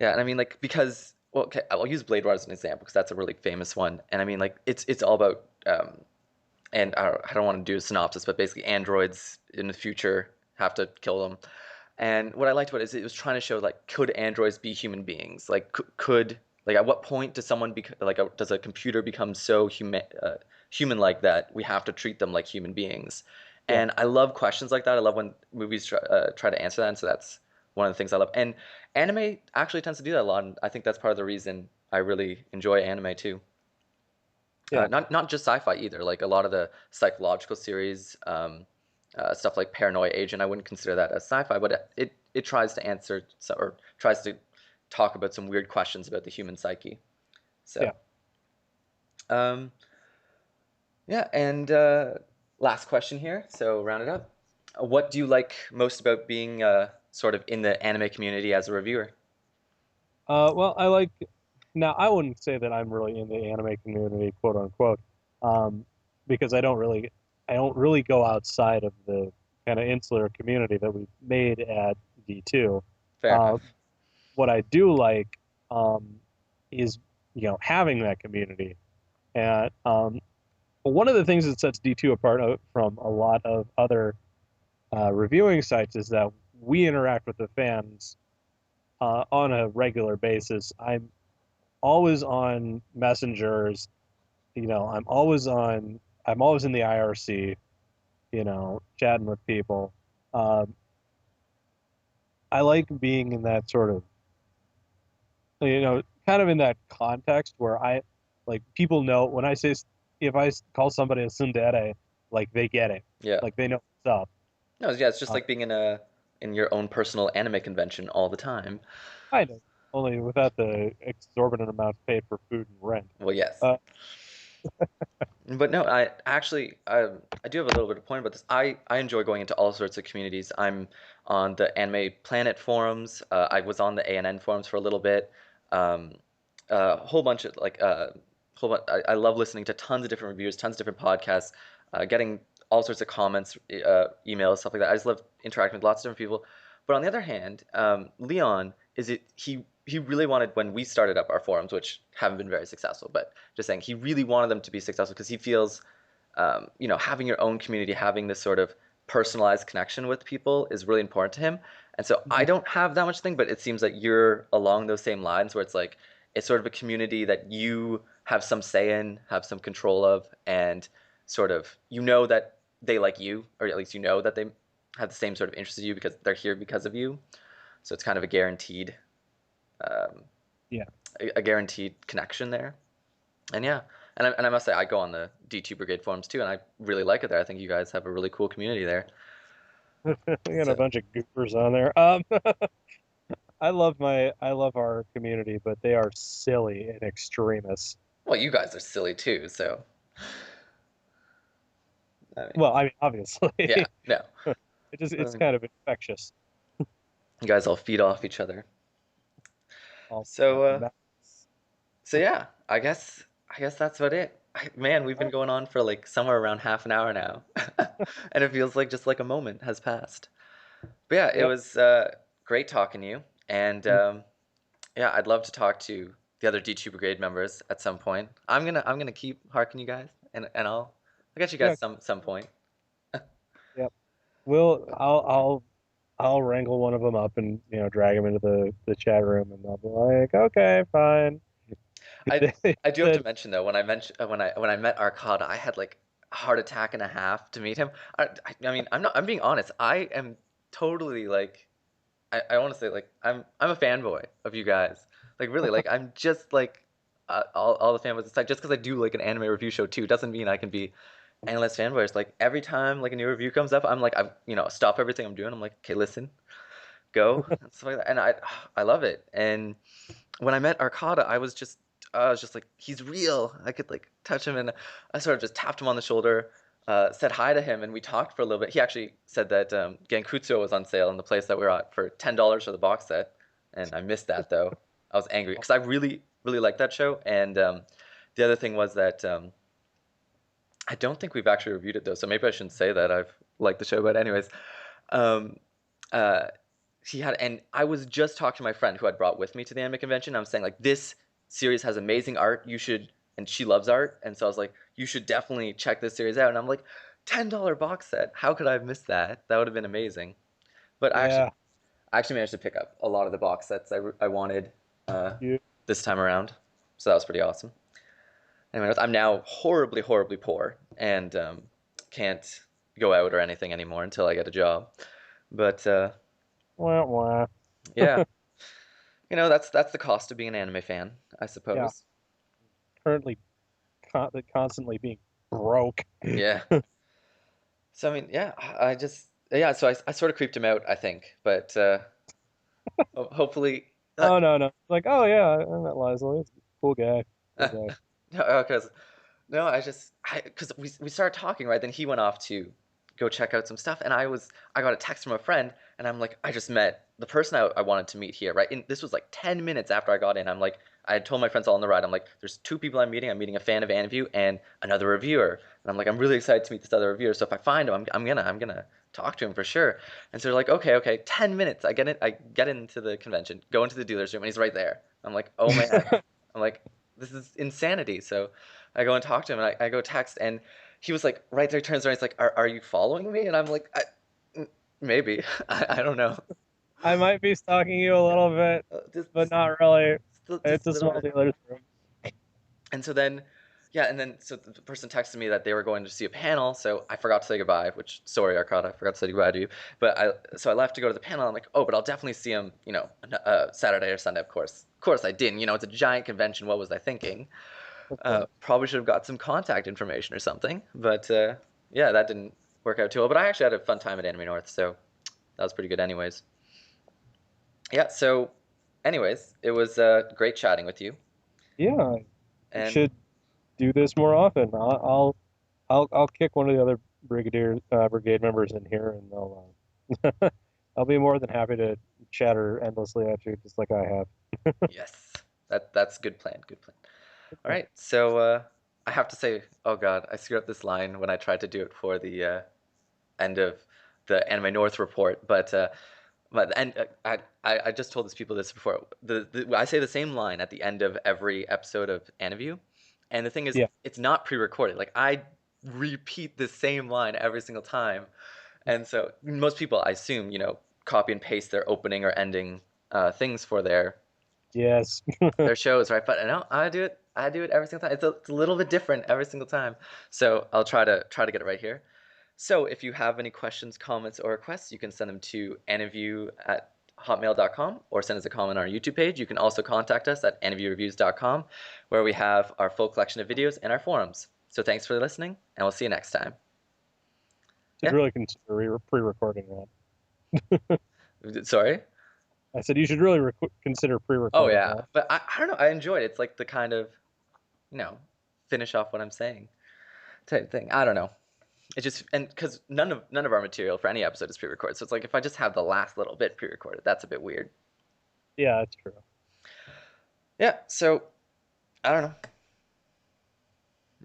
Yeah, and I mean like because well, okay, I'll use Blade Runner as an example because that's a really famous one, and I mean like it's all about and I don't want to do a synopsis, but basically androids in the future have to kill them. And what I liked about it is it was trying to show like could androids be human beings? Like could like at what point does someone does a computer become so human like that we have to treat them like human beings? Yeah. And I love questions like that. I love when movies try to answer that, and so that's one of the things I love. And anime actually tends to do that a lot, and I think that's part of the reason I really enjoy anime too. Yeah. Not just sci-fi either. Like a lot of the psychological series, stuff like Paranoia Agent, I wouldn't consider that as sci-fi, but it tries to answer or tries to talk about some weird questions about the human psyche. Yeah. So, um, yeah, and last question here. So round it up. What do you like most about being sort of in the anime community as a reviewer? Well, now I wouldn't say that I'm really in the anime community, quote unquote, um, because I don't really go outside of the kind of insular community that we've made at D2. Fair Uh, enough. what I do like um, is, having that community. And one of the things that sets D2 apart from a lot of other reviewing sites is that we interact with the fans on a regular basis. I'm always on messengers, I'm always in the IRC, chatting with people. Um, I like being in that sort of, kind of in that context where like, people know when if call somebody a tsundere, like, they get it. Yeah. Like, they know what's up. No, yeah, it's just Uh, like being in your own personal anime convention all the time. kind of, only without the exorbitant amounts paid for food and rent. Well, yes. Uh, But no, I actually I do have a little bit of point about this. I enjoy going into all sorts of communities. I'm on the Anime Planet forums. I was on the ANN forums for a little bit. Um, a whole bunch of I love listening to tons of different reviews, tons of different podcasts, getting all sorts of comments, emails, stuff like that. I just love interacting with lots of different people. But on the other hand, Leon is it he really wanted when we started up our forums, which haven't been very successful, but just saying he really wanted them to be successful because he feels, having your own community, having this sort of personalized connection with people is really important to him. And so I don't have that much thing, but it seems like you're along those same lines where it's like it's sort of a community that you have some say in, have some control of, and sort of that they like you, or at least that they have the same sort of interest as you because they're here because of you. So it's kind of um, yeah. a guaranteed connection there. And yeah, and I must say I go on the D2 Brigade forums too, and I really like it there. I think you guys have a really cool community there. We got a So, bunch of goofers on there. I love our community, but they are silly and extremists. well, you guys are silly too. So, I mean, Well, I mean, obviously, yeah, no, it's um, kind of infectious. you guys all feed off each other. Oh, So, that- yeah, I guess that's about it. Man, we've been going on for like somewhere around half an hour now, and it feels like just like a moment has passed. But yeah, it yep. was great talking to you, and yeah, I'd love to talk to the other D2 Brigade members at some point. I'm gonna keep harking you guys, and I'll get you Yeah. guys some point. Yep. I'll wrangle one of them up and drag him into the chat room, and they'll be like, okay, fine. I They I do have to said, mention though, when I met Arcada, I had like a heart attack and a half to meet him. I mean, I'm being honest. I am totally like I want to say like I'm a fanboy of you guys. Like really, like I'm just like all the fanboys aside. Just because I do like an anime review show too doesn't mean I can be endless fanboys. Like every time like a new review comes up, I'm like I stop everything I'm doing. I'm like okay, listen, go and stuff like that. And I love it. And when I met Arcada, I was just like he's real. I could like touch him, and I sort of just tapped him on the shoulder. Said hi to him, and we talked for a little bit. He actually said that Genkutsu was on sale in the place that we were at for $10 for the box set, and I missed that though. I was angry because I really, really liked that show. And the other thing was that I don't think we've actually reviewed it though, so maybe I shouldn't say that I've liked the show. But anyways, um, uh, he had, and I was just talking to my friend who had brought with me to the anime convention. I'm saying like this series has amazing art. You should, and she loves art, and so I was like, you should definitely check this series out. And I'm like, $10 box set. How could I have missed that? That would have been amazing. But Yeah, I actually managed to pick up a lot of the box sets I wanted uh, you. this time around. So that was pretty awesome. Anyway, I'm now horribly, horribly poor and can't go out or anything anymore until I get a job. But Wah, wah. yeah, that's the cost of being an anime fan, I Yeah, suppose. currently constantly being broke. Yeah. So I mean, yeah, I just yeah. So I sort of creeped him out, I think, but hopefully. Oh no, no. Like, oh yeah, I met Leslie. It's a cool guy. Cool No, guy. because no, because we started talking, right? Then he went off to go check out some stuff, and I got a text from a friend, and I'm like, I just met the person I wanted to meet here, right? And this was like 10 minutes after I got in. I'm like, I had told my friends all on the ride, I'm like, there's two people I'm meeting. I'm meeting a fan of Aniview and another reviewer, and I'm like, I'm really excited to meet this other reviewer. So if I find him, I'm gonna talk to him for sure. And so they're like, okay, okay, 10 minutes. I get into the convention, go into the dealer's room, and he's right there. I'm like, oh man. I'm like, this is insanity. So I go and talk to him, and I go text, and he was like, right there, turns around, he's like, are you following me? And I'm like, maybe. I don't know. I might be stalking you a little bit, but Just, not really. just It's a a little small bit. dealer's room. And so then, yeah, and then so the person texted me that they were going to see a panel, so I forgot to say goodbye, which, sorry, Arcada, I forgot to say goodbye to you. But so I left to go to the panel. I'm like, oh, but I'll definitely see him, Saturday or Sunday, of course. Of course I didn't. It's a giant convention. What was I thinking? Of course. Probably should have got some contact information or something. But yeah, that didn't work out too well. But I actually had a fun time at Anime North, so that was pretty good, anyways. Yeah. So, anyways, it was great chatting with you, Yeah, we and should do this more often. I'll kick one of the other brigade members in here, and I'll be more than happy to chatter endlessly at you, just like I have. yes, that's a good plan. Good plan. All right. So I have to say, oh God, I screwed up this line when I tried to do it for the end of the Anime North report, but and I just told these people this before. I say the same line at the end of every episode of Aniview, and the thing is, Yeah, it's not pre-recorded. Like I repeat the same line every single time, and so most people, I assume, copy and paste their opening or ending things for yes. their shows, right? But no, I do it. I do it every single time. It's a little bit different every single time. So I'll try to get it right here. So if you have any questions, comments, or requests, you can send them to aniview@hotmail.com or send us a comment on our YouTube page. You can also contact us at aniviewreviews.com, where we have our full collection of videos and our forums. So thanks for listening, and we'll see you next time. Should Yeah. really consider pre-recording that. Sorry. I said you should really consider Oh pre-recording yeah, that. but I don't know. I enjoyed it. It's like the kind of you know finish off what I'm saying type thing. I don't know. It just and because none of our material for any episode is pre-recorded, so it's like if I just have the last little bit pre-recorded, that's a bit weird. Yeah, that's true. Yeah, so I don't know.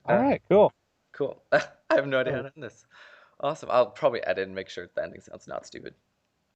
All right, cool. Cool. I have no All idea how right. to end this. Awesome. I'll probably edit and make sure the ending sounds not stupid.